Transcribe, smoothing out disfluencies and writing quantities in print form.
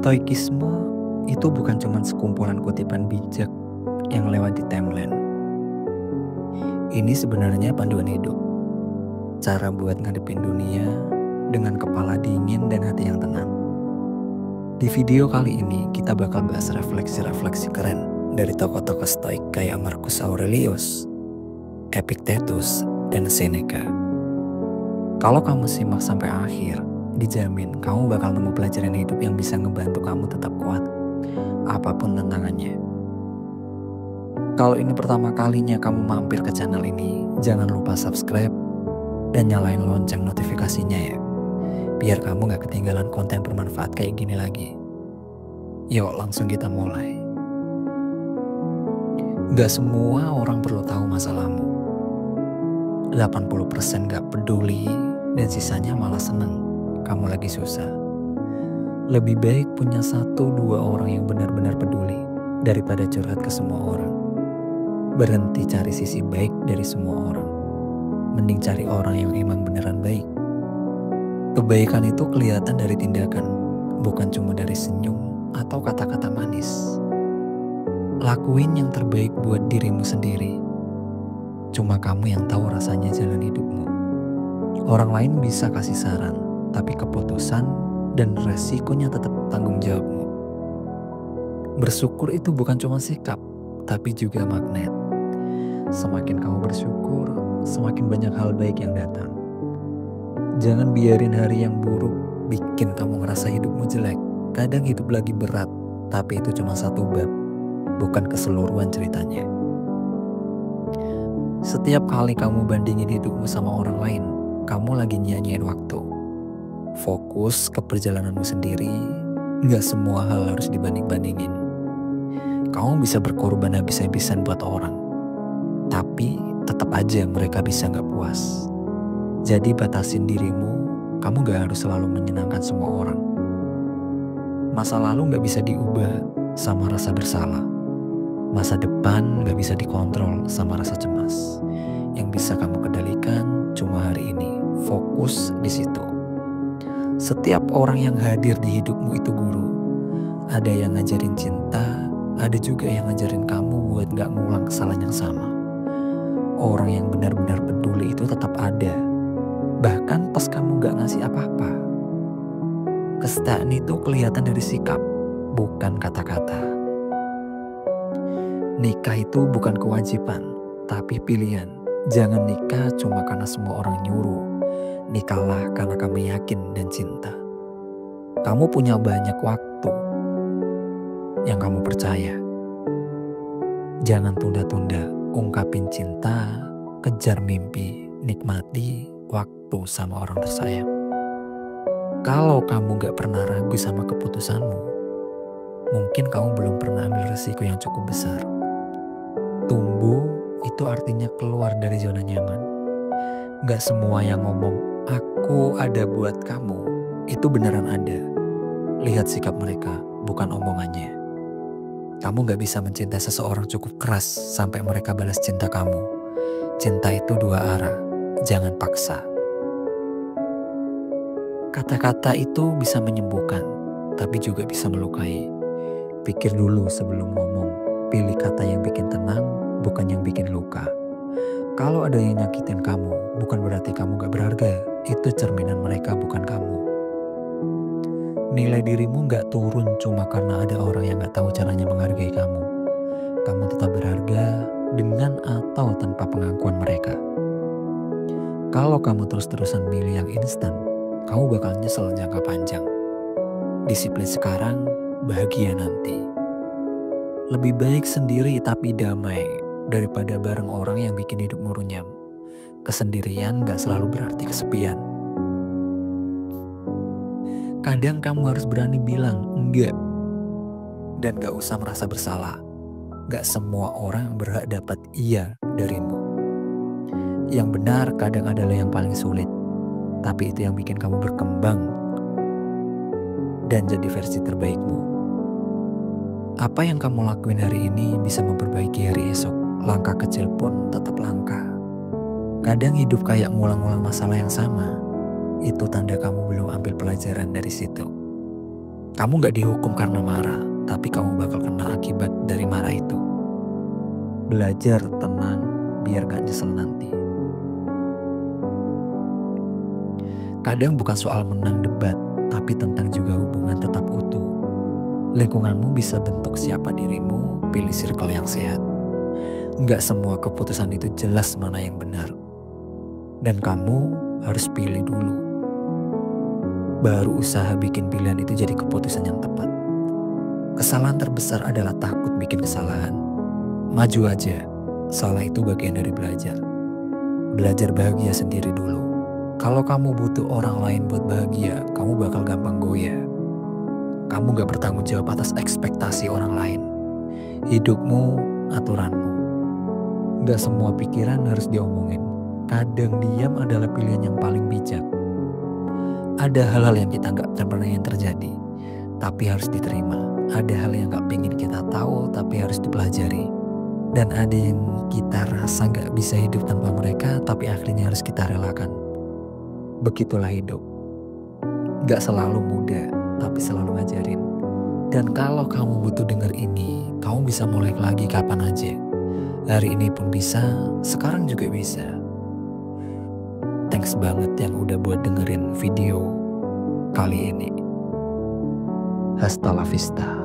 Stoikisme itu bukan cuma sekumpulan kutipan bijak yang lewat di timeline. Ini sebenarnya panduan hidup. Cara buat ngadepin dunia dengan kepala dingin dan hati yang tenang. Di video kali ini kita bakal bahas refleksi-refleksi keren dari tokoh-tokoh stoik kayak Marcus Aurelius, Epictetus, dan Seneca. Kalau kamu simak sampai akhir, dijamin kamu bakal nemu pelajaran hidup yang bisa ngebantu kamu tetap kuat, apapun tantangannya. Kalau ini pertama kalinya kamu mampir ke channel ini, jangan lupa subscribe dan nyalain lonceng notifikasinya ya, biar kamu gak ketinggalan konten bermanfaat kayak gini lagi. Yuk langsung kita mulai. Gak semua orang perlu tahu masalahmu. 80% gak peduli dan sisanya malah seneng kamu lagi susah. Lebih baik punya 1-2 orang yang benar-benar peduli daripada curhat ke semua orang. Berhenti cari sisi baik dari semua orang. Mending cari orang yang emang beneran baik. Kebaikan itu kelihatan dari tindakan, bukan cuma dari senyum atau kata-kata manis. Lakuin yang terbaik buat dirimu sendiri. Cuma kamu yang tahu rasanya jalan hidupmu. Orang lain bisa kasih saran, tapi keputusan dan resikonya tetap tanggung jawabmu. Bersyukur itu bukan cuma sikap, tapi juga magnet. Semakin kamu bersyukur, semakin banyak hal baik yang datang. Jangan biarin hari yang buruk bikin kamu ngerasa hidupmu jelek. Kadang hidup lagi berat, tapi itu cuma satu bab, bukan keseluruhan ceritanya. Setiap kali kamu bandingin hidupmu sama orang lain, kamu lagi nyanyiin waktu. Fokus ke perjalananmu sendiri, gak semua hal harus dibanding-bandingin. Kamu bisa berkorban habis-habisan buat orang, tapi tetap aja mereka bisa gak puas. Jadi batasin dirimu, kamu gak harus selalu menyenangkan semua orang. Masa lalu gak bisa diubah sama rasa bersalah. Masa depan gak bisa dikontrol sama rasa cemas. Yang bisa kamu kendalikan cuma hari ini. Fokus di situ. Setiap orang yang hadir di hidupmu itu guru. Ada yang ngajarin cinta, ada juga yang ngajarin kamu buat gak ngulang kesalahan yang sama. Orang yang benar-benar peduli itu tetap ada. Bahkan pas kamu gak ngasih apa-apa. Kesetiaan itu kelihatan dari sikap, bukan kata-kata. Nikah itu bukan kewajiban, tapi pilihan. Jangan nikah cuma karena semua orang nyuruh. Nikahlah karena kamu yakin dan cinta. Kamu punya banyak waktu yang kamu percaya. Jangan tunda-tunda, ungkapin cinta, kejar mimpi, nikmati waktu sama orang tersayang. Kalau kamu gak pernah ragu sama keputusanmu, mungkin kamu belum pernah ambil resiko yang cukup besar. Tumbuh itu artinya keluar dari zona nyaman. Gak semua yang ngomong, aku ada buat kamu, itu beneran ada. Lihat sikap mereka, bukan omongannya. Kamu gak bisa mencintai seseorang cukup keras sampai mereka balas cinta kamu. Cinta itu 2 arah, jangan paksa. Kata-kata itu bisa menyembuhkan, tapi juga bisa melukai. Pikir dulu sebelum ngomong. Pilih kata yang bikin tenang, bukan yang bikin luka. Kalau ada yang nyakitin kamu, bukan berarti kamu gak berharga. Itu cerminan mereka, bukan kamu. Nilai dirimu gak turun cuma karena ada orang yang gak tahu caranya menghargai kamu. Kamu tetap berharga dengan atau tanpa pengakuan mereka. Kalau kamu terus-terusan milih yang instan, kamu bakal nyesel jangka panjang. Disiplin sekarang, bahagia nanti. Lebih baik sendiri tapi damai daripada bareng orang yang bikin hidupmu runyam. Kesendirian gak selalu berarti kesepian. Kadang kamu harus berani bilang enggak. Dan gak usah merasa bersalah. Gak semua orang berhak dapat iya darimu. Yang benar kadang adalah yang paling sulit. Tapi itu yang bikin kamu berkembang dan jadi versi terbaikmu. Apa yang kamu lakuin hari ini bisa memperbaiki hari esok. Langkah kecil pun tetap langkah. Kadang hidup kayak ngulang-ngulang masalah yang sama. Itu tanda kamu belum ambil pelajaran dari situ. Kamu gak dihukum karena marah, tapi kamu bakal kena akibat dari marah itu. Belajar tenang biar gak nyesel nanti. Kadang bukan soal menang debat, tapi tentang juga hubungan tetap utuh. Lingkunganmu bisa bentuk siapa dirimu, pilih circle yang sehat. Nggak semua keputusan itu jelas mana yang benar. Dan kamu harus pilih dulu. Baru usaha bikin pilihan itu jadi keputusan yang tepat. Kesalahan terbesar adalah takut bikin kesalahan. Maju aja, salah itu bagian dari belajar. Belajar bahagia sendiri dulu. Kalau kamu butuh orang lain buat bahagia, kamu bakal gampang goyah. Kamu gak bertanggung jawab atas ekspektasi orang lain. Hidupmu, aturanmu. Gak semua pikiran harus diomongin. Kadang diam adalah pilihan yang paling bijak. Ada hal-hal yang kita gak pernah yang terjadi, tapi harus diterima. Ada hal yang gak pengen kita tahu, tapi harus dipelajari. Dan ada yang kita rasa gak bisa hidup tanpa mereka, tapi akhirnya harus kita relakan. Begitulah hidup. Gak selalu mudah, tapi selalu ngajarin. Dan kalau kamu butuh denger ini, kamu bisa mulai lagi kapan aja. Hari ini pun bisa, sekarang juga bisa. Thanks banget yang udah buat dengerin video kali ini. Hasta la vista.